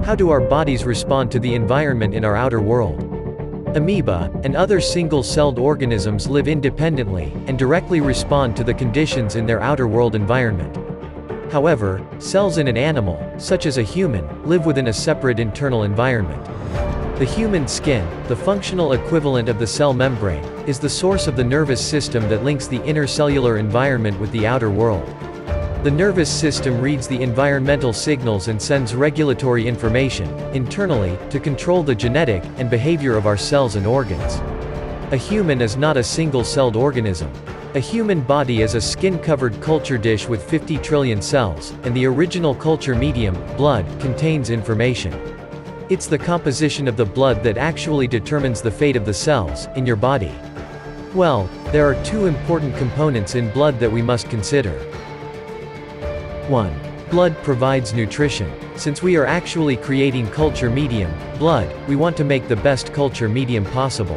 How do our bodies respond to the environment in our outer world? Amoeba, and other single-celled organisms live independently, and directly respond to the conditions in their outer world environment. However, cells in an animal, such as a human, live within a separate internal environment. The human skin, the functional equivalent of the cell membrane, is the source of the nervous system that links the inner cellular environment with the outer world. The nervous system reads the environmental signals and sends regulatory information, internally, to control the genetic and behavior of our cells and organs. A human is not a single-celled organism. A human body is a skin-covered culture dish with 50 trillion cells, and the original culture medium, blood, contains information. It's the composition of the blood that actually determines the fate of the cells in your body. Well, there are two important components in blood that we must consider. 1. Blood provides nutrition. Since we are actually creating culture medium, blood, we want to make the best culture medium possible.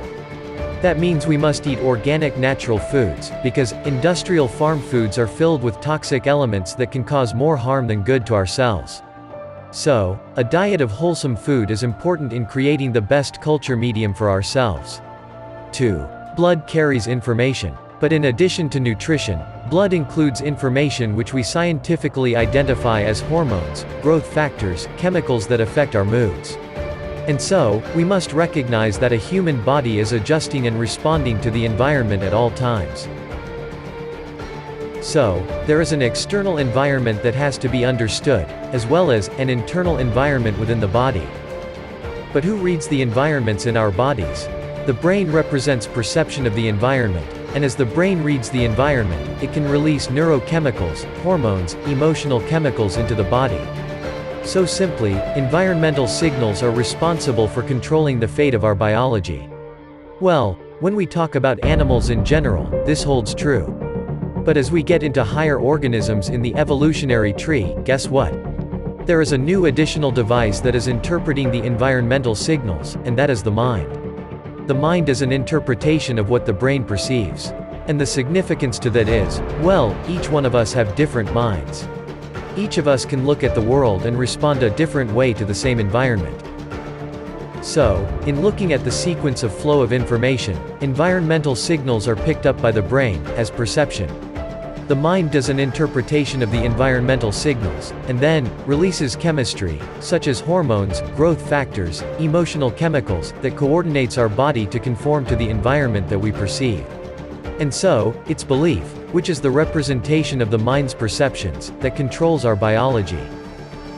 That means we must eat organic natural foods, because industrial farm foods are filled with toxic elements that can cause more harm than good to our cells. So, a diet of wholesome food is important in creating the best culture medium for ourselves. 2. Blood carries information. But in addition to nutrition, blood includes information which we scientifically identify as hormones, growth factors, chemicals that affect our moods. And so, we must recognize that a human body is adjusting and responding to the environment at all times. So, there is an external environment that has to be understood, as well as an internal environment within the body. But who reads the environments in our bodies? The brain represents perception of the environment, and as the brain reads the environment, it can release neurochemicals, hormones, emotional chemicals into the body. So simply, environmental signals are responsible for controlling the fate of our biology. Well, when we talk about animals in general, this holds true. But as we get into higher organisms in the evolutionary tree, guess what? There is a new additional device that is interpreting the environmental signals, and that is the mind. The mind is an interpretation of what the brain perceives. And the significance to that is, well, each one of us have different minds. Each of us can look at the world and respond a different way to the same environment. So, in looking at the sequence of flow of information, environmental signals are picked up by the brain, as perception. The mind does an interpretation of the environmental signals, and then, releases chemistry, such as hormones, growth factors, emotional chemicals, that coordinates our body to conform to the environment that we perceive. And so, it's belief, which is the representation of the mind's perceptions, that controls our biology.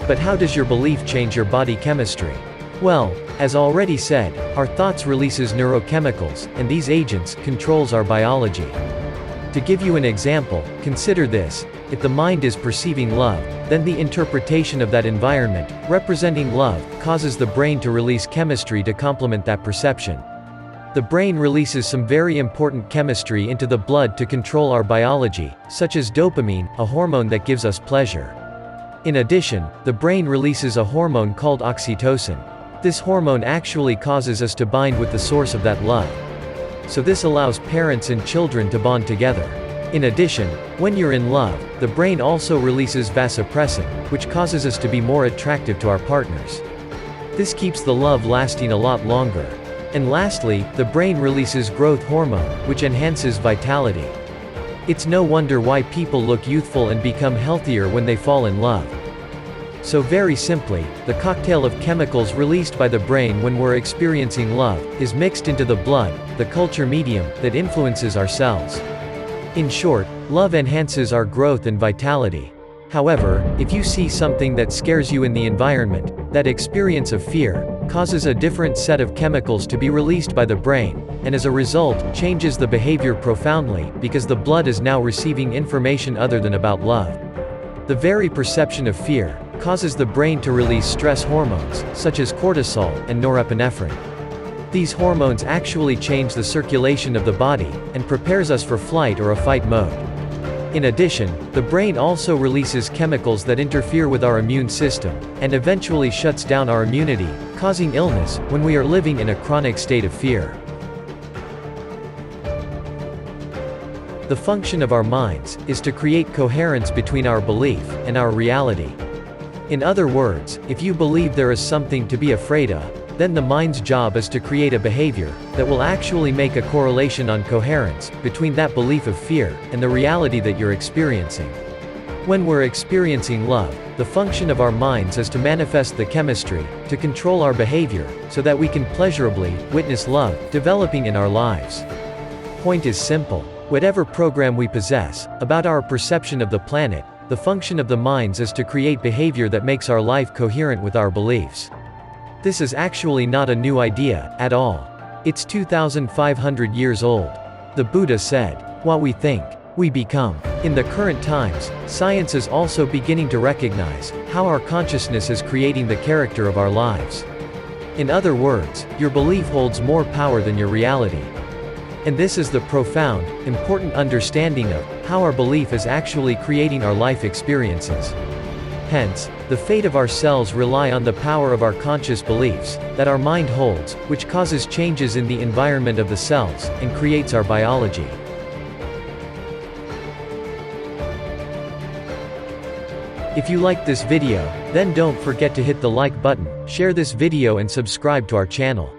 But how does your belief change your body chemistry? Well, as already said, our thoughts releases neurochemicals, and these agents controls our biology. To give you an example, consider this: if the mind is perceiving love, then the interpretation of that environment, representing love, causes the brain to release chemistry to complement that perception. The brain releases some very important chemistry into the blood to control our biology, such as dopamine, a hormone that gives us pleasure. In addition, the brain releases a hormone called oxytocin. This hormone actually causes us to bind with the source of that love. So this allows parents and children to bond together. In addition, when you're in love, the brain also releases vasopressin, which causes us to be more attractive to our partners. This keeps the love lasting a lot longer. And lastly, the brain releases growth hormone, which enhances vitality. It's no wonder why people look youthful and become healthier when they fall in love. So very simply, the cocktail of chemicals released by the brain when we're experiencing love, is mixed into the blood, the culture medium, that influences our cells. In short, love enhances our growth and vitality. However, if you see something that scares you in the environment, that experience of fear causes a different set of chemicals to be released by the brain, and as a result, changes the behavior profoundly, because the blood is now receiving information other than about love. The very perception of fear causes the brain to release stress hormones, such as cortisol and norepinephrine. These hormones actually change the circulation of the body, and prepares us for flight or a fight mode. In addition, the brain also releases chemicals that interfere with our immune system, and eventually shuts down our immunity, causing illness, when we are living in a chronic state of fear. The function of our minds is to create coherence between our belief and our reality. In other words, if you believe there is something to be afraid of, then the mind's job is to create a behavior that will actually make a correlation on coherence between that belief of fear and the reality that you're experiencing. When we're experiencing love, the function of our minds is to manifest the chemistry, to control our behavior, so that we can pleasurably witness love developing in our lives. Point is simple. Whatever program we possess about our perception of the planet, the function of the minds is to create behavior that makes our life coherent with our beliefs. This is actually not a new idea at all. It's 2,500 years old. The Buddha said, "What we think, we become." In the current times, science is also beginning to recognize how our consciousness is creating the character of our lives. In other words, your belief holds more power than your reality. And this is the profound, important understanding of how our belief is actually creating our life experiences. Hence, the fate of our cells rely on the power of our conscious beliefs that our mind holds, which causes changes in the environment of the cells and creates our biology. If you liked this video, then don't forget to hit the like button, share this video and subscribe to our channel.